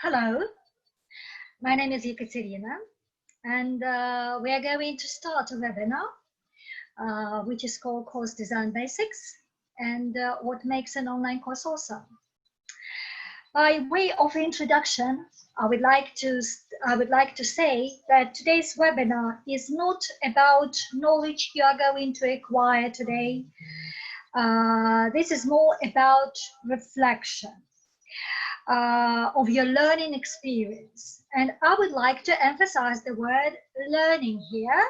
Hello, my name is Ekaterina, and we are going to start a webinar, which is called Course Design Basics and what makes an online course awesome. By way of introduction, I would like to say that today's webinar is not about knowledge you are going to acquire today. This is more about reflection of your learning experience. And I would like to emphasize the word learning here,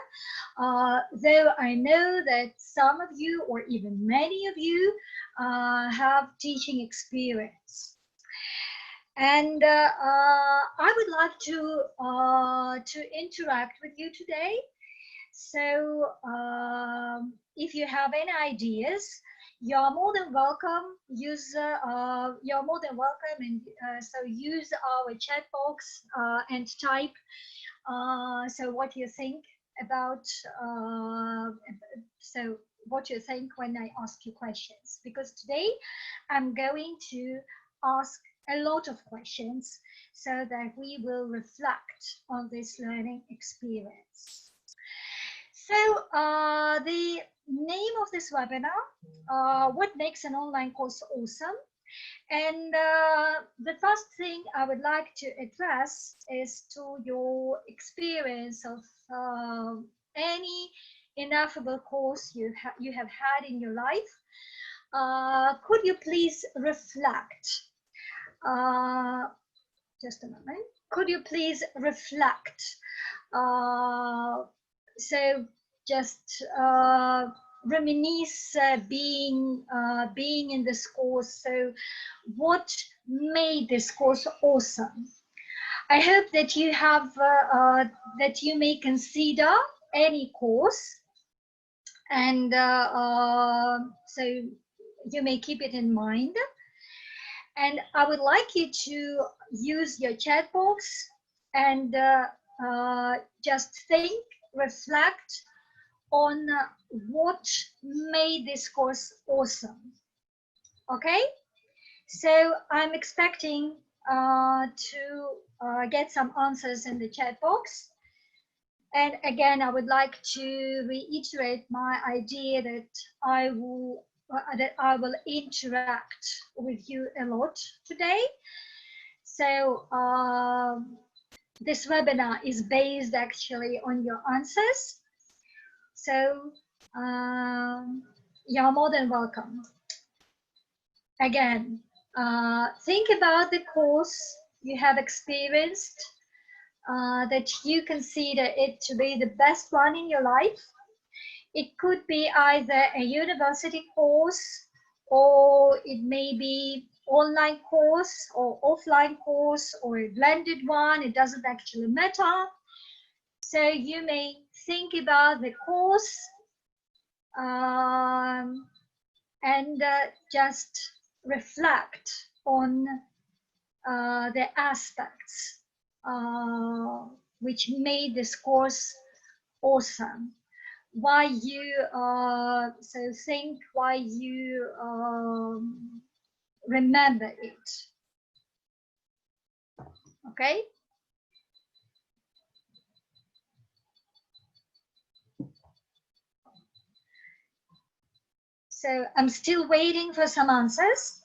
though I know that some of you, or even many of you, have teaching experience. And I would like to interact with you today. So if you have any ideas, you're more than welcome. You're more than welcome, and so use our chat box and type. So what you think about? So what you think when I ask you questions? Because today I'm going to ask a lot of questions so that we will reflect on this learning experience. So the name of this webinar, what makes an online course awesome? And the first thing I would like to address is to your experience of any ineffable course you have had in your life. Could you please reflect? Just a moment. Could you please reflect? So just reminisce being in this course. So what made this course awesome? I hope that you have that you may consider any course, and so you may keep it in mind. And I would like you to use your chat box and just think, reflect on what made this course awesome. Okay, so I'm expecting to get some answers in the chat box. And again, I would like to reiterate my idea that I will interact with you a lot today. So this webinar is based actually on your answers. So you're more than welcome. Again, think about the course you have experienced that you consider it to be the best one in your life. It could be either a university course, or it may be online course or offline course or a blended one. It doesn't actually matter. So you may think about the course and just reflect on the aspects which made this course awesome. Why you so think why you remember it. Okay, so I'm still waiting for some answers.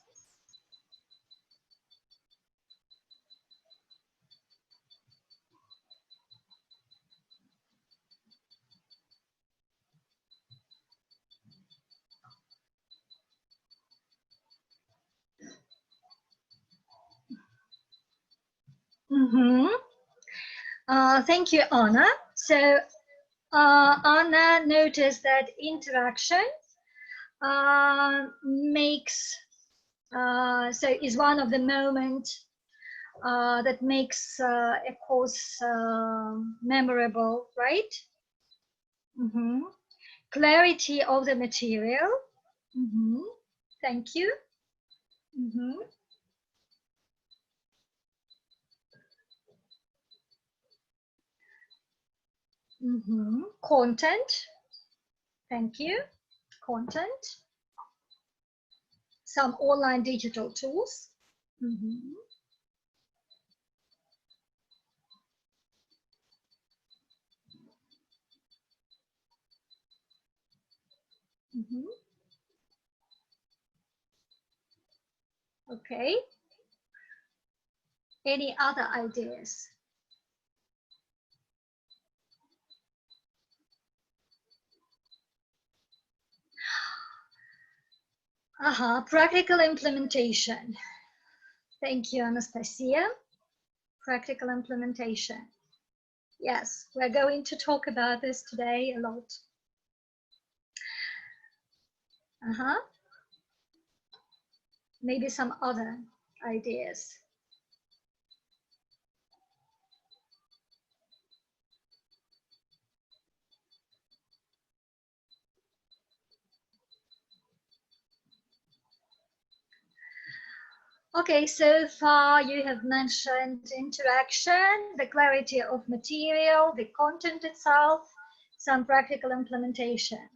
Thank you, Anna. So Anna noticed that interaction makes so is one of the moments that makes a course memorable, right? Clarity of the material. Thank you. Mm-hmm. Mm-hmm. Content. Thank you. Content. Some online digital tools. Mm-hmm. Mm-hmm. Okay. Any other ideas? Practical implementation. Thank you, Anastasia. Practical implementation. Yes, we're going to talk about this today a lot. Maybe some other ideas. Okay, so far you have mentioned interaction, the clarity of material, the content itself, some practical implementation.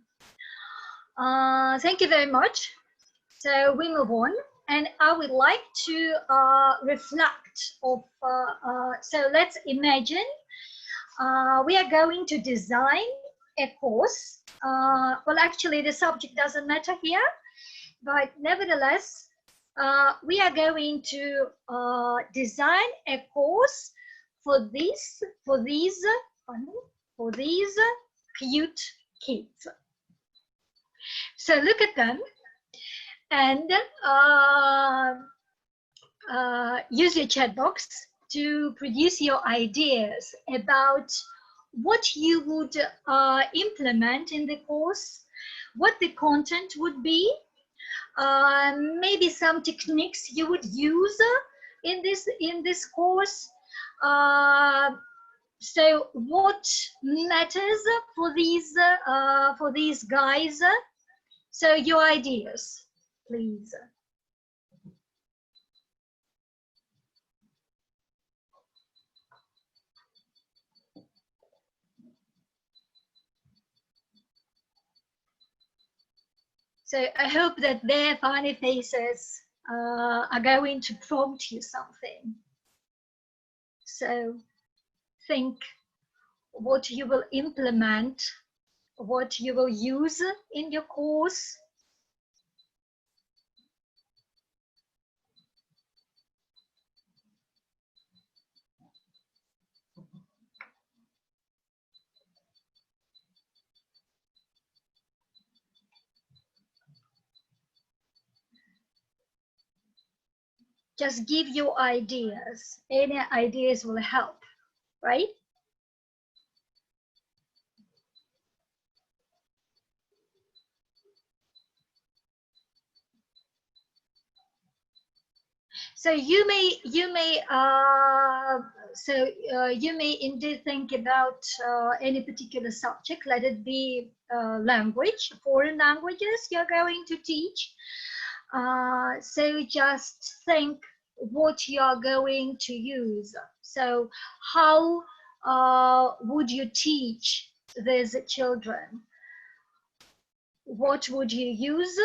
Thank you very much. So we move on, and I would like to reflect of, so let's imagine we are going to design a course. Well, actually the subject doesn't matter here, but nevertheless, we are going to design a course for these cute kids. So look at them and use your chat box to produce your ideas about what you would implement in the course, what the content would be, maybe some techniques you would use in this course. So what matters for these guys? So your ideas, please. So I hope that their funny faces are going to prompt you something. So think what you will implement, what you will use in your course. Just give your ideas. Any ideas will help, right? So you may indeed think about any particular subject. Let it be language, foreign languages you're going to teach. So just think what you are going to use. So how would you teach these children? What would you use?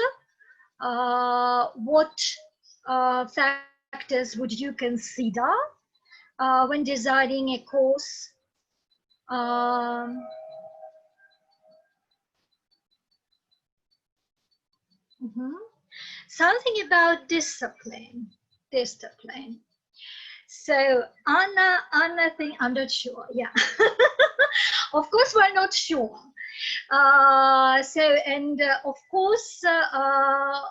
What factors would you consider when designing a course? Something about discipline. So Anna think I'm not sure. Yeah, of course we're not sure. Of course,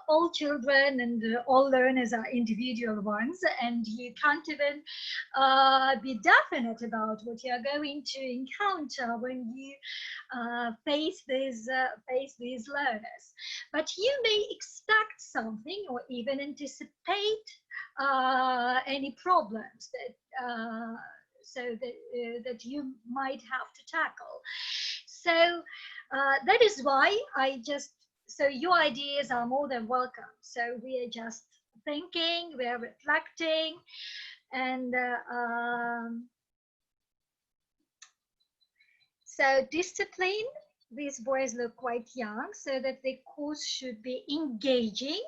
all children and all learners are individual ones, and you can't even be definite about what you're going to encounter when you face these learners. But you may expect something, or even anticipate any problems that you might have to tackle. So that is why so your ideas are more than welcome. So we are just thinking, we are reflecting, and so discipline. These boys look quite young, so that the course should be engaging,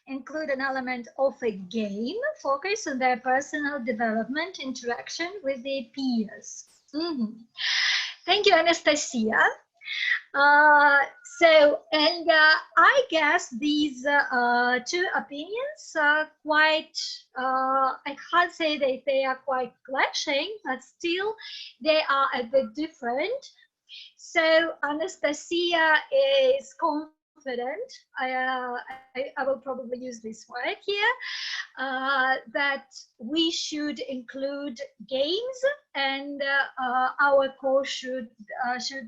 include an element of a game, focus on their personal development, interaction with their peers. Thank you, Anastasia. I guess these two opinions are quite, I can't say that they are quite clashing, but still they are a bit different. So Anastasia is confident, I will probably use this word here, that we should include games, and our course should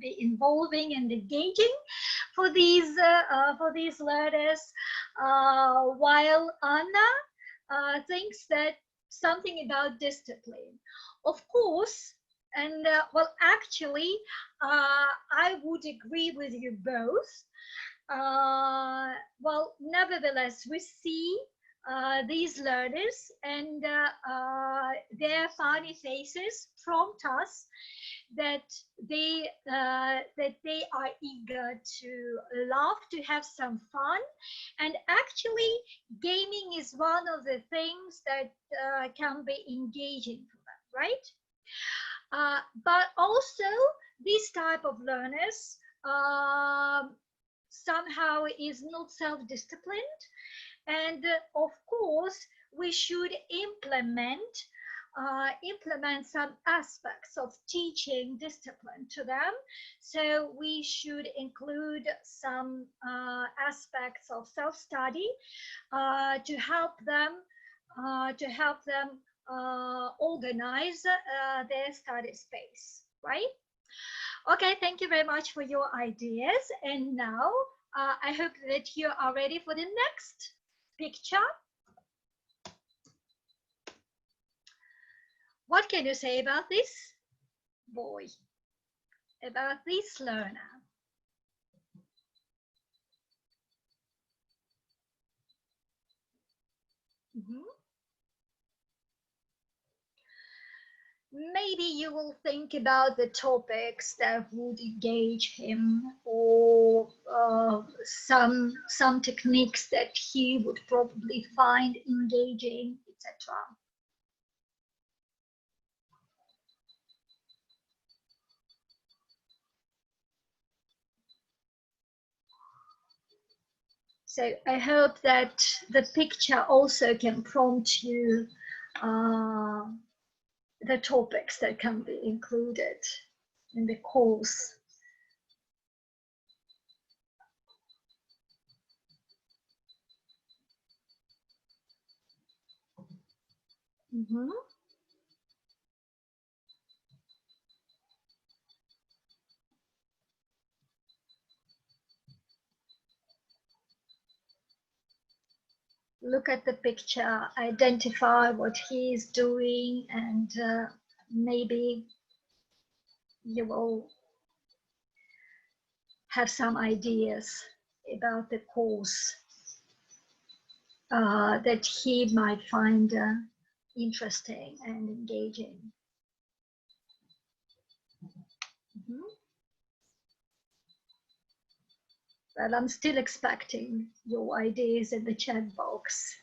be involving and engaging for these learners, while Anna thinks that something about discipline. Of course, and well, actually, I would agree with you both. Well, nevertheless, we see these learners, and their funny faces prompt us that they are eager to laugh, to have some fun, and actually gaming is one of the things that can be engaging for them, right? But also this type of learners somehow is not self-disciplined, and of course we should implement some aspects of teaching discipline to them. So we should include some aspects of self-study to help them organize their study space, right? Okay, thank you very much for your ideas. And now I hope that you are ready for the next picture. What can you say about this boy, about this learner? Maybe you will think about the topics that would engage him, or some techniques that he would probably find engaging, etc. So I hope that the picture also can prompt you the topics that can be included in the course. Look at the picture, identify what he is doing, and maybe you will have some ideas about the course that he might find interesting and engaging. Well, I'm still expecting your ideas in the chat box.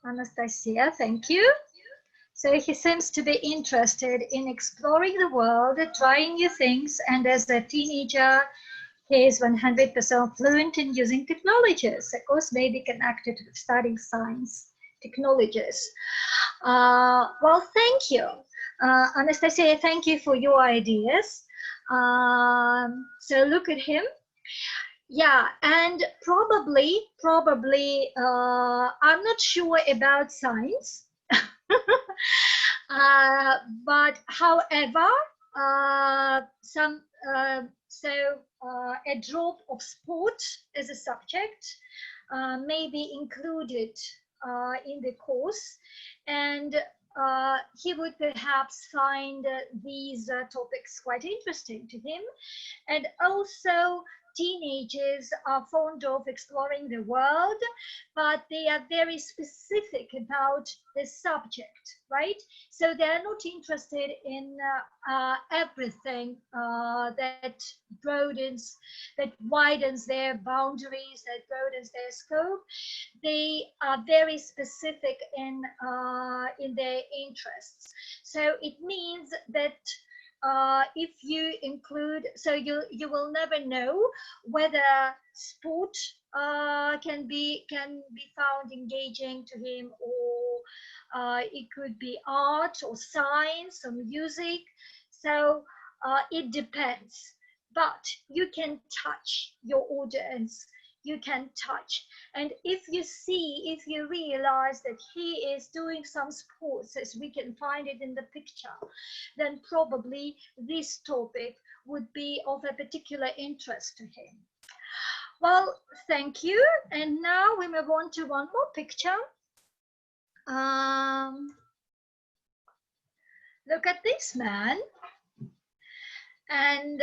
Anastasia, thank you. So he seems to be interested in exploring the world, trying new things, and as a teenager, he is 100% fluent in using technologies. Of course, maybe connected with studying science technologies. Well, thank you. Anastasia, thank you for your ideas. So look at him. Yeah, and probably, I'm not sure about science. But however, some a drop of sport as a subject may be included in the course, and he would perhaps find these topics quite interesting to him. And also, teenagers are fond of exploring the world, but they are very specific about the subject, right? So they're not interested in everything that widens their boundaries, that broadens their scope. They are very specific in their interests. So it means that if you include, so you will never know whether sport can be found engaging to him, or it could be art or science or music. So it depends, but you can touch your audience. You can touch, and if you realize that he is doing some sports, as we can find it in the picture, then probably this topic would be of a particular interest to him. Well, thank you. And now we move on to one more picture. Look at this man. And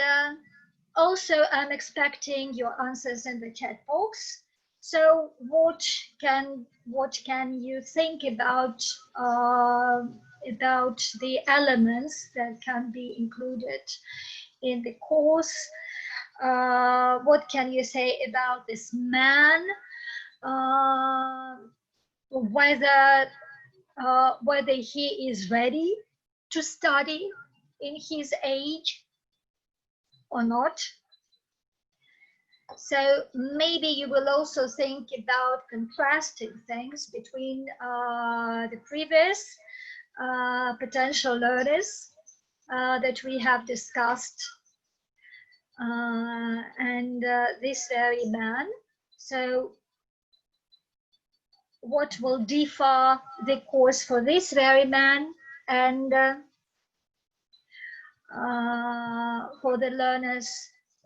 also, I'm expecting your answers in the chat box. So what can you think about the elements that can be included in the course? What can you say about this man? Whether he is ready to study in his age or not. So maybe you will also think about contrasting things between the previous potential learners that we have discussed and this very man. So what will differ the course for this very man and for the learners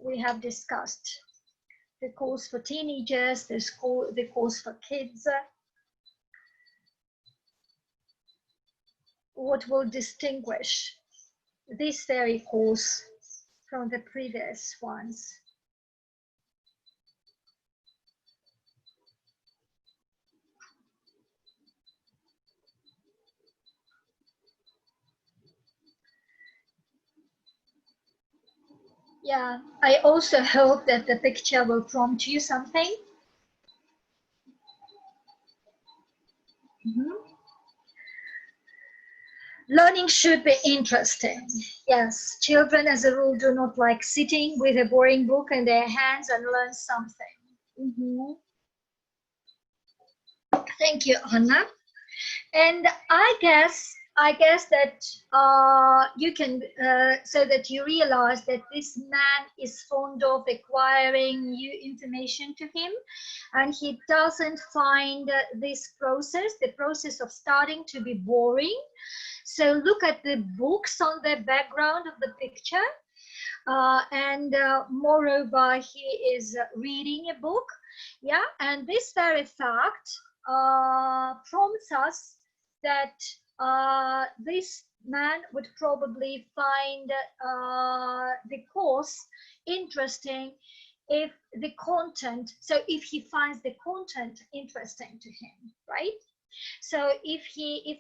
we have discussed? The course for teenagers, the course for kids. What will distinguish this very course from the previous ones? Yeah, I also hope that the picture will prompt you something. Learning should be interesting. Yes, children as a rule do not like sitting with a boring book in their hands and learn something. Thank you, Anna. And I guess that you can, so that you realize that this man is fond of acquiring new information to him, and he doesn't find this process, the process of studying, to be boring. So look at the books on the background of the picture. And moreover, he is reading a book. Yeah, and this very fact prompts us that this man would probably find the course interesting if the content, so if he finds the content interesting to him, right? So if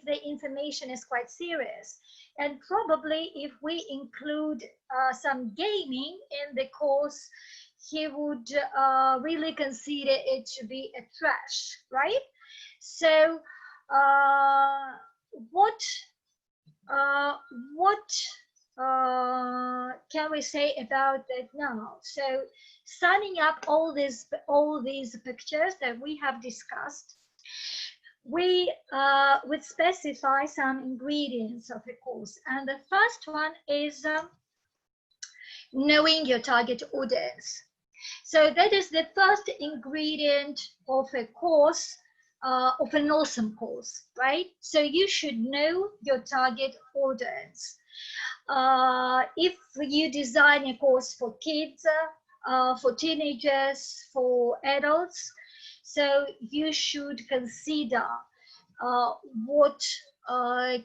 the information is quite serious, and probably if we include some gaming in the course, he would really consider it to be a trash, right? So what can we say about that now? So summing up all these pictures that we have discussed, we would specify some ingredients of a course, and the first one is knowing your target audience. So that is the first ingredient of a course, of an awesome course, right? So you should know your target audience. if you design a course for kids, for teenagers, for adults, so you should consider what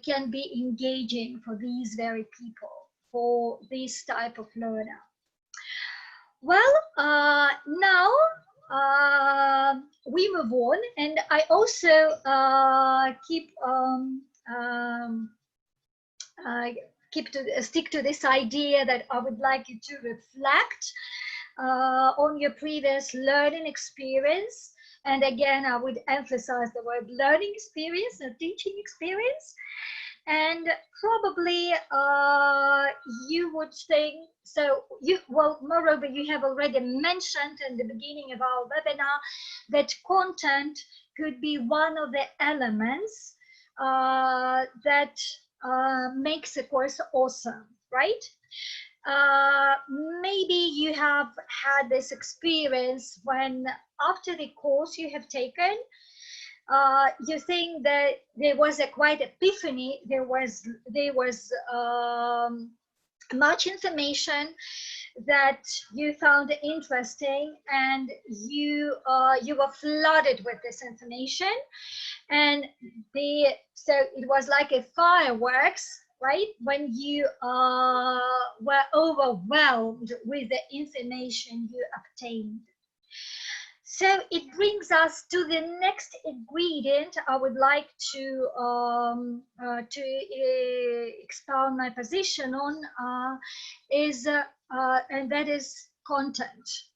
can be engaging for these very people, for this type of learner. Well, now we move on, and I also uh, stick to this idea that I would like you to reflect on your previous learning experience. And again, I would emphasize the word learning experience, not teaching experience. And probably you would think, so moreover, you have already mentioned in the beginning of our webinar that content could be one of the elements that makes a course awesome, right? Maybe you have had this experience when after the course you have taken, you think that there was a quite epiphany, there was much information that you found interesting, and you were flooded with this information, and so it was like a fireworks, right, when you were overwhelmed with the information you obtained. So it brings us to the next ingredient I would like to expound my position on, and that is content.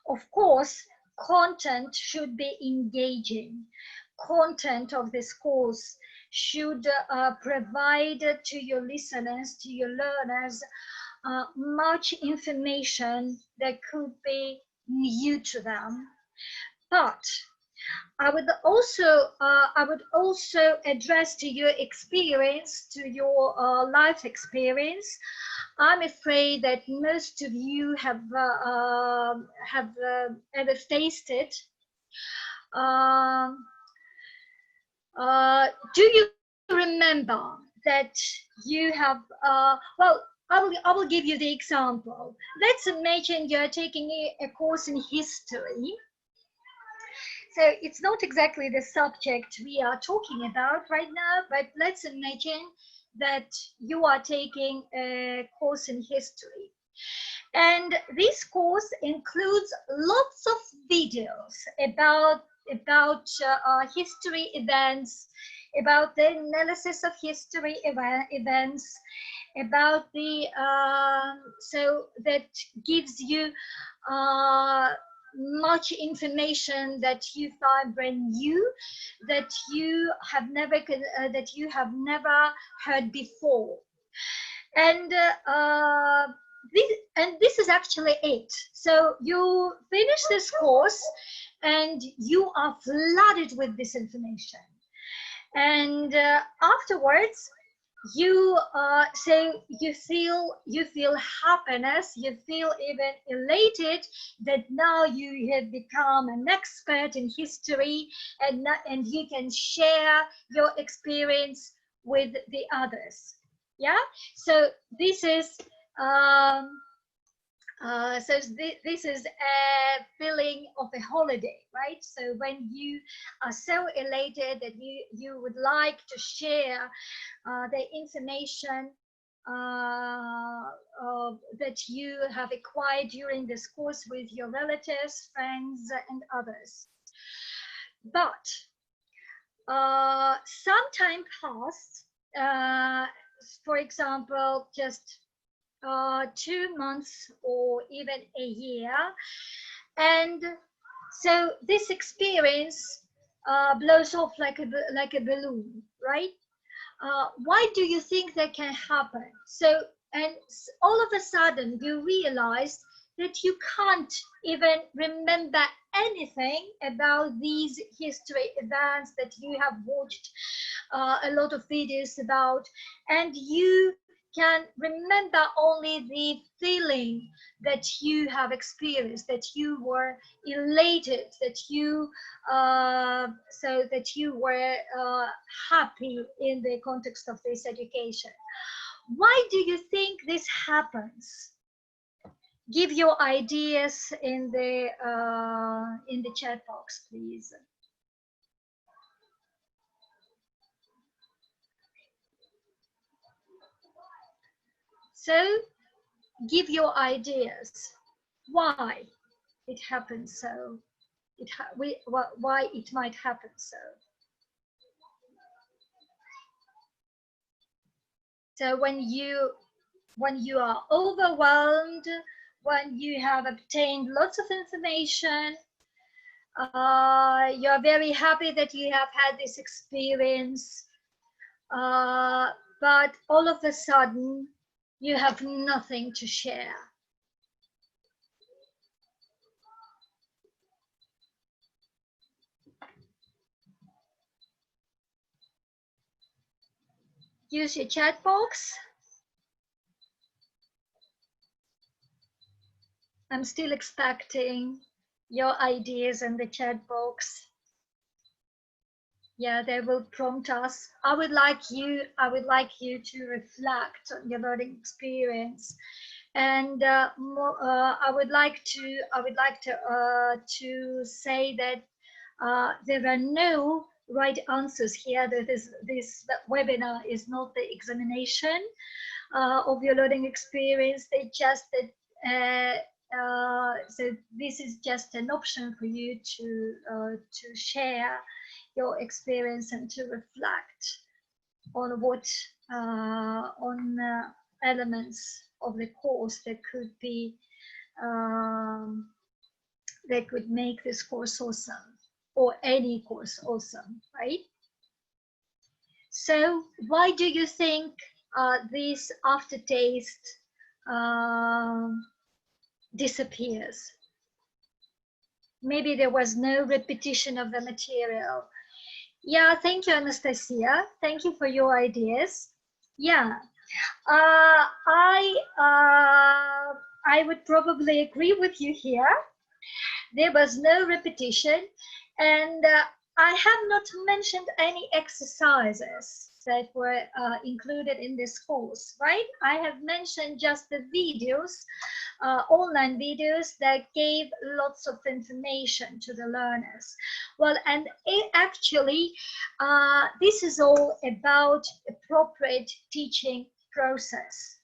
Of course, content should be engaging. Content of this course should provide to your listeners, to your learners, much information that could be new to them. But I would also address to your experience, to your life experience. I'm afraid that most of you have ever faced it. Do you remember that you have? Well, I will give you the example. Let's imagine you're taking a course in history. So it's not exactly the subject we are talking about right now, but let's imagine that you are taking a course in history. And this course includes lots of videos about history events, about the analysis of history events, about the so that gives you much information that you find brand new, that you have never heard before, and this is actually it. So you finish this course and you are flooded with this information, and afterwards you feel happiness, you feel even elated that now you have become an expert in history, and you can share your experience with the others. Yeah, so this is this is a feeling of a holiday, right? So when you are so elated that you would like to share the information that you have acquired during this course with your relatives, friends, and others. But some time passed, for example, just 2 months or even a year, and so this experience blows off like a balloon, right? Why do you think that can happen? So, and all of a sudden you realize that you can't even remember anything about these history events that you have watched a lot of videos about, and you can remember only the feeling that you have experienced, that you were elated, that you were happy in the context of this education. Why do you think this happens? Give your ideas in the chat box, please. So give your ideas. Why it happens so? Why it might happen so? So when you are overwhelmed, when you have obtained lots of information, you're very happy that you have had this experience, but all of a sudden you have nothing to share. Use your chat box. I'm still expecting your ideas in the chat box. Yeah, they will prompt us. I would like you to reflect on your learning experience, and I would like to say that there are no right answers here. That this webinar is not the examination of your learning experience. They just so this is just an option for you to share your experience and to reflect on what elements of the course that could be that could make this course awesome, or any course awesome, right? So why do you think this aftertaste disappears? Maybe there was no repetition of the material. Yeah, thank you, Anastasia. Thank you for your ideas. Yeah, I would probably agree with you here. There was no repetition, and I have not mentioned any exercises that were included in this course, right? I have mentioned just the videos, online videos that gave lots of information to the learners. Well, and actually, this is all about appropriate teaching process.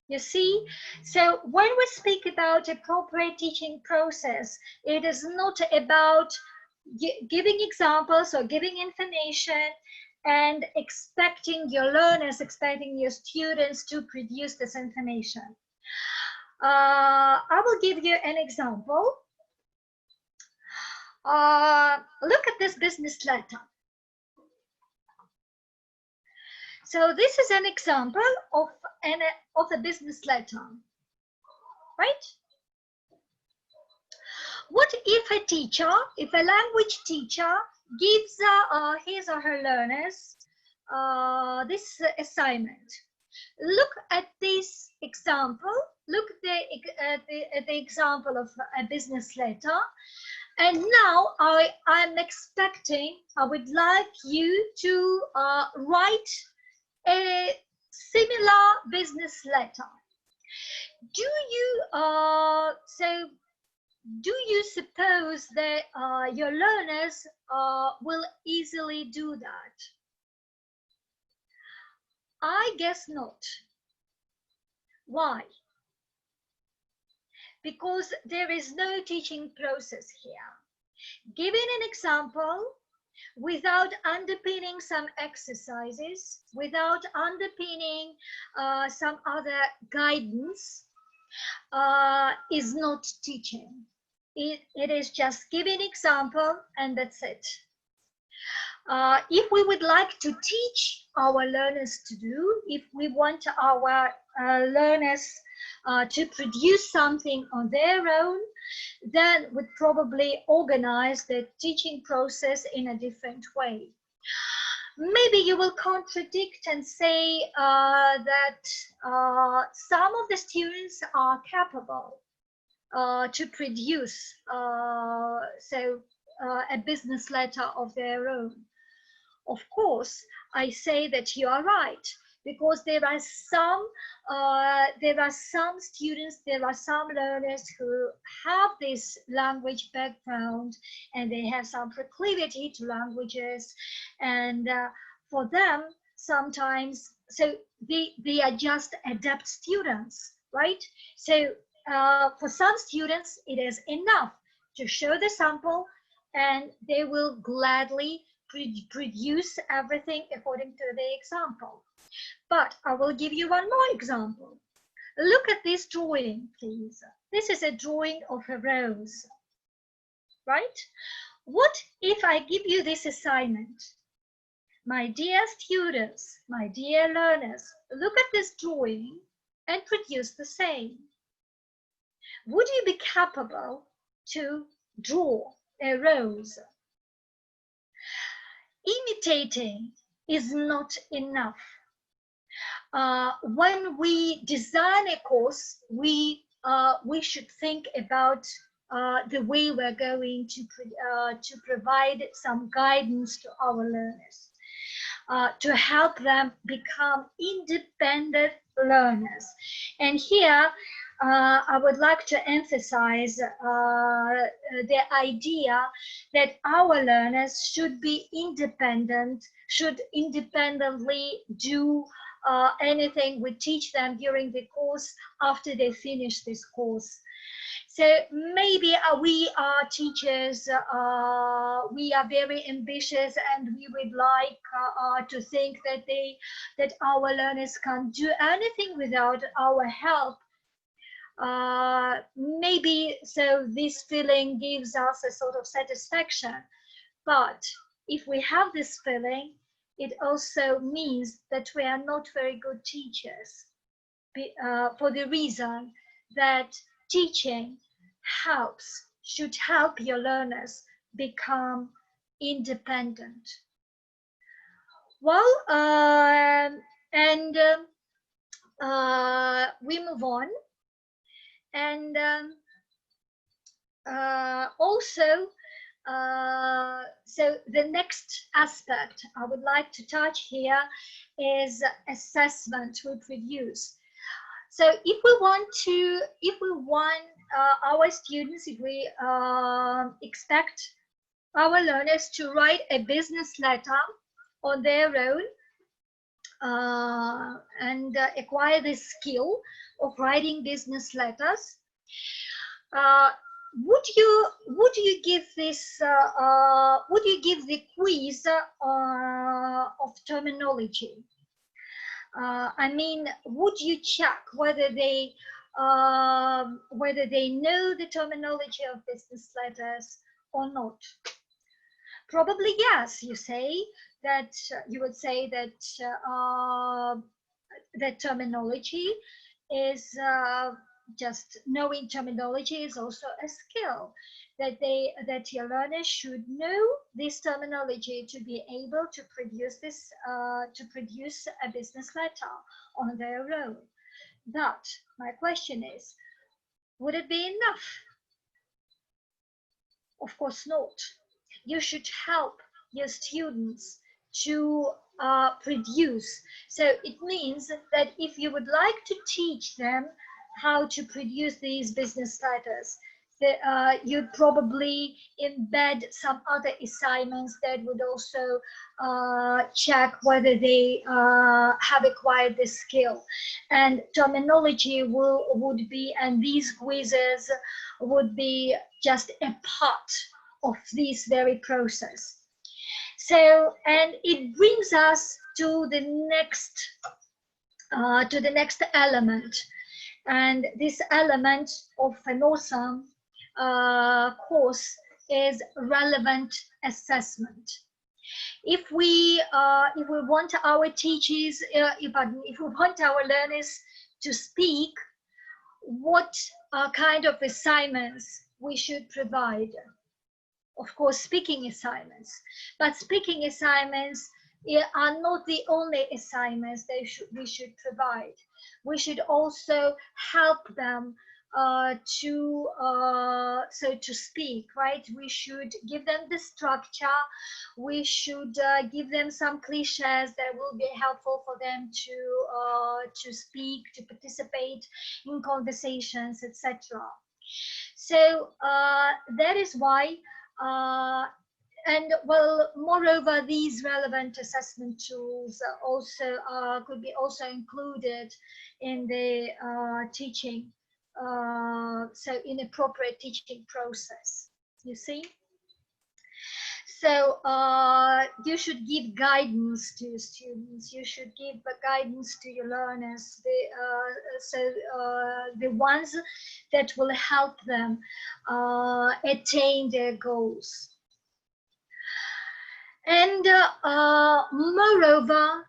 You see, so when we speak about appropriate teaching process, it is not about giving examples or giving information and expecting your learners, expecting your students to produce this information. I will give you an example. Look at this business letter. So this is an example of a business letter, right? What if a teacher, if a language teacher gives his or her learners this assignment? Look at this example. Look at the example of a business letter. And now I'm expecting, I would like you to write a similar business letter. Do you suppose that your learners will easily do that? I guess not. Why? Because there is no teaching process here. Giving an example without underpinning some exercises, without underpinning some other guidance, is not teaching. It is just giving example and that's it. If we would like to teach our learners to do, if we want our learners to produce something on their own, then we'd probably organize the teaching process in a different way. Maybe you will contradict and say that some of the students are capable to produce a business letter of their own. Of course, I say that you are right. because there are some students, there are some learners who have this language background and they have some proclivity to languages, and for them sometimes, so they are just adept students, right? So for some students it is enough to show the sample and they will gladly produce everything according to the example. But I will give you one more example. Look at this drawing, please. This is a drawing of a rose, right? What if I give you this assignment? My dear students, my dear learners, look at this drawing and produce the same. Would you be capable to draw a rose? Imitating is not enough. When we design a course, we should think about the way we're going to provide some guidance to our learners, to help them become independent learners. And here, I would like to emphasize the idea that our learners should be independent, should independently do anything we teach them during the course after they finish this course. So maybe we are teachers, we are very ambitious and we would like to think that our learners can't do anything without our help. Maybe so this feeling gives us a sort of satisfaction, but if we have this feeling, it also means that we are not very good teachers, for the reason that teaching should help your learners become independent. Well, and we move on. And also, so the next aspect I would like to touch here is assessment we produce. So if we want our students, if we expect our learners to write a business letter on their own and acquire the skill of writing business letters, would you give the quiz of terminology? I mean, would you check whether they know the terminology of business letters or not? Probably yes. You would say that that terminology is just knowing terminology is also a skill, that your learners should know this terminology to be able to produce a business letter on their own. But my question is, would it be enough? Of course not. You should help your students to produce. So it means that if you would like to teach them how to produce these business letters, you'd probably embed some other assignments that would also check whether they have acquired this skill. And terminology would be, and these quizzes would be just a part of this very process. So, and it brings us to the next element. And this element of an awesome course is relevant assessment. If we want our teachers, if we want our learners to speak, what kind of assignments we should provide? Of course, speaking assignments, but speaking assignments are not the only assignments we should provide. We should also help them so to speak, right? We should give them the structure. We should give them some cliches that will be helpful for them to speak, to participate in conversations, etc. So that is why, and well, moreover, these relevant assessment tools also could be also included in the teaching, so in appropriate teaching process. You see. So you should give guidance to students. You should give guidance to your learners. The ones that will help them attain their goals. And moreover,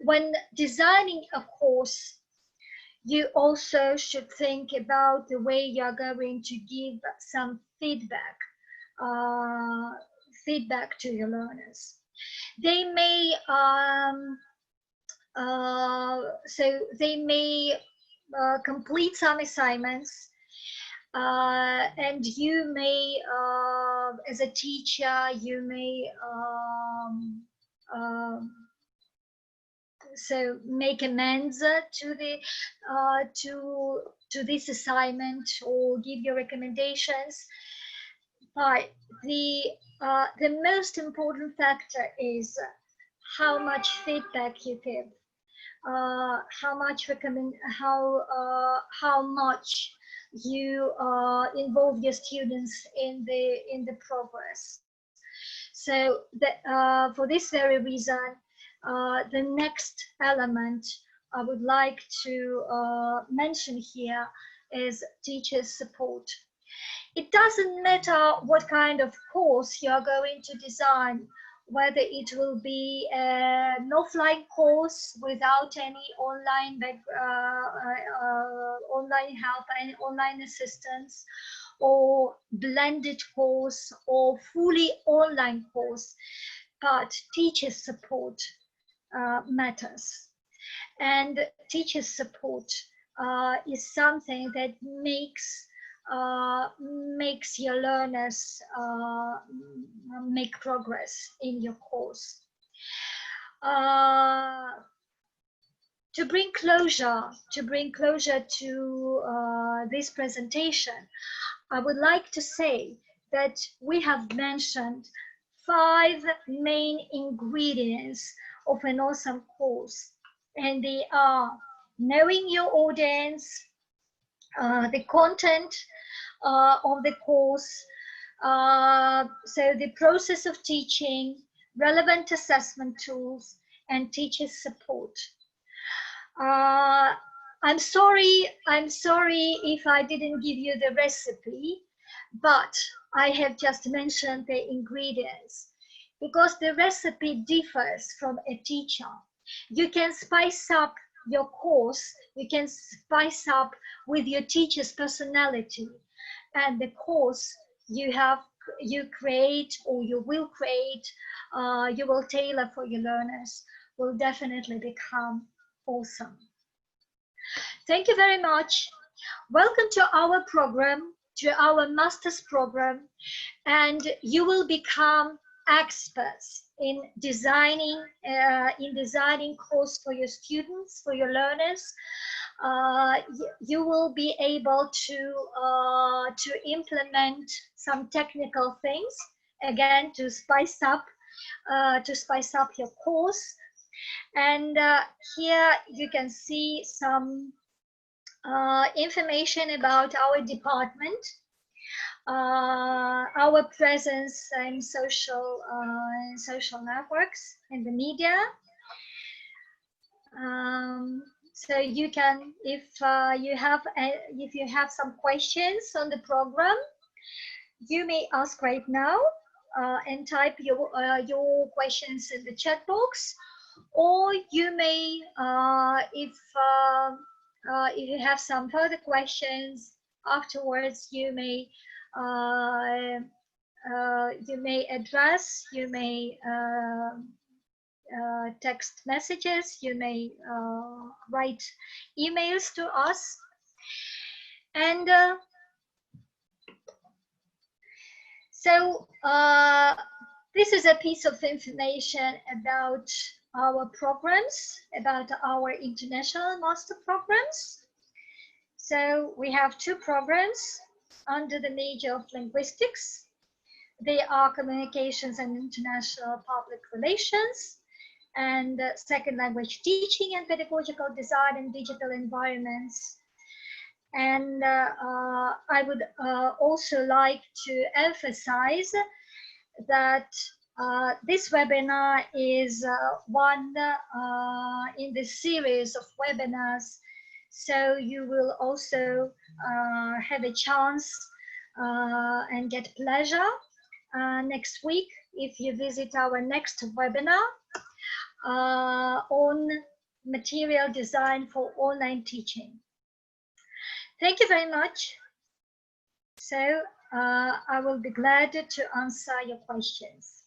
when designing a course, you also should think about the way you're going to give some feedback to your learners. They may complete some assignments, and you may, as a teacher, you may so make amends to the to this assignment or give your recommendations. But the most important factor is how much feedback you give, how much you involve your students in the progress. So that for this very reason, the next element I would like to mention here is teacher support. It doesn't matter what kind of course you're going to design, whether it will be an offline course without any online online help and online assistance, or blended course, or fully online course, but teacher support matters. And teacher support is something that makes your learners make progress in your course. To bring closure to this presentation, I would like to say that we have mentioned 5 main ingredients of an awesome course, and they are knowing your audience, the content of the course, so the process of teaching, relevant assessment tools, and teacher support. I'm sorry if I didn't give you the recipe, but I have just mentioned the ingredients because the recipe differs from a teacher. You can spice up your course, you can spice up with your teacher's personality, and the course you create, or you will create, you will tailor for your learners, will definitely become awesome. Thank you very much. Welcome to our program, to our master's program, and you will become experts in designing course for your students, for your learners. You will be able to implement some technical things, again, to spice up your course. And here you can see some information about our department, our presence in social networks, in the media. So you can, if you have some questions on the program, you may ask right now and type your questions in the chat box, or you may, if you have some further questions afterwards, you may text messages, you may write emails to us. And so this is a piece of information about our programs, about our international master programs. So we have two programs under the major of linguistics. They are communications and international public relations, and second language teaching and pedagogical design in digital environments. And I would also like to emphasize that this webinar is one in the series of webinars. So you will also have a chance and get pleasure next week if you visit our next webinar on material design for online teaching. Thank you very much. So I will be glad to answer your questions.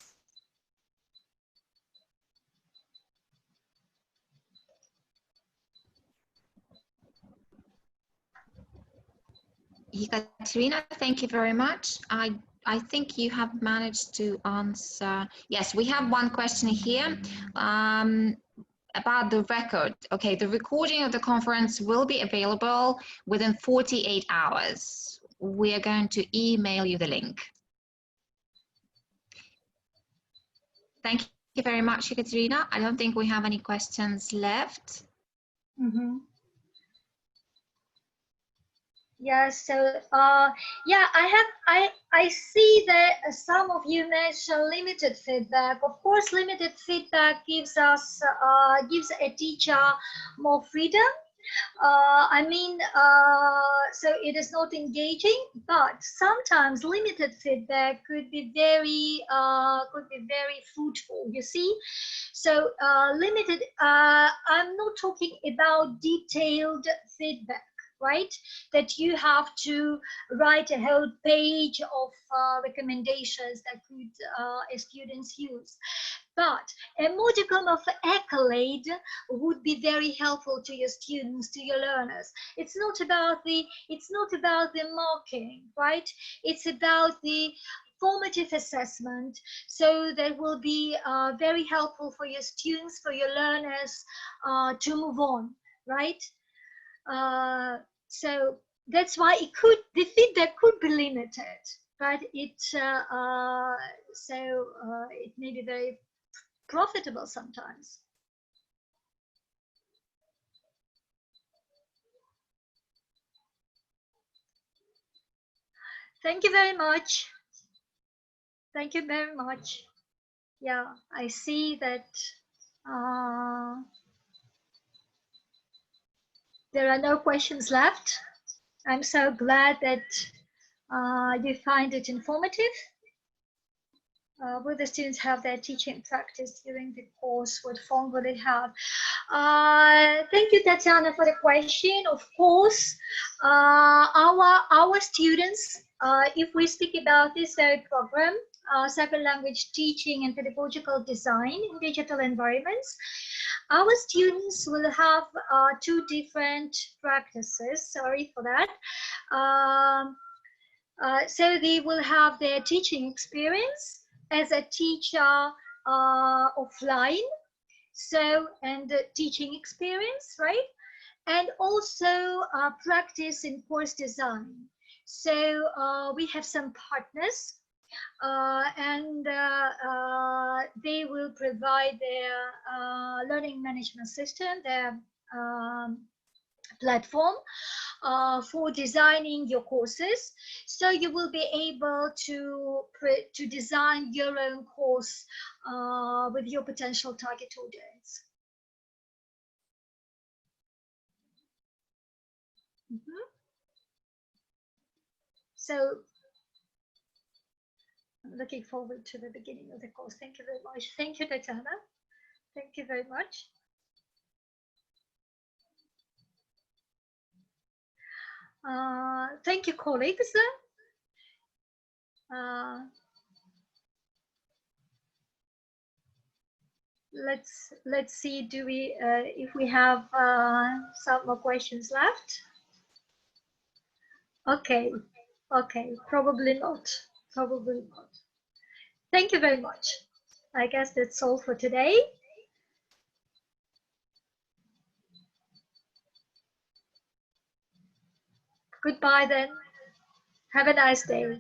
Ekaterina, thank you very much. I think you have managed to answer. Yes, we have one question here about the record. Okay, the recording of the conference will be available within 48 hours. We are going to email you the link. Thank you very much, Ekaterina. I don't think we have any questions left. Mm-hmm. Yeah, so yeah, I see that some of you mentioned limited feedback. Of course, limited feedback gives us gives a teacher more freedom. I mean, so it is not engaging, but sometimes limited feedback could be very fruitful. You see, so limited. I'm not talking about detailed feedback, right? That you have to write a whole page of recommendations that could students use. But a modicum of accolade would be very helpful to your students, to your learners. It's not about the marking, right? It's about the formative assessment. So that will be very helpful for your students, for your learners to move on, right? So that's why the feedback could be limited, but it may be very profitable sometimes. Thank you very much. Thank you very much. Yeah, I see that there are no questions left. I'm so glad that you find it informative. Will the students have their teaching practice during the course? What form will it have? Thank you, Tatiana, for the question. Of course, our students, if we speak about this very program, second language teaching and pedagogical design in digital environments, our students will have two different practices. Sorry for that. So they will have their teaching experience as a teacher offline, so and teaching experience, right? And also practice in course design. So we have some partners and they will provide their learning management system, their platform for designing your courses, so you will be able to design your own course with your potential target audience. So I'm looking forward to the beginning of the course. Thank you very much. Thank you, Tatiana. Thank you very much. Thank you, colleagues. Let's see, do we if we have some more questions left. Okay, okay, probably not. Probably not. Thank you very much. I guess that's all for today. Goodbye then. Have a nice day.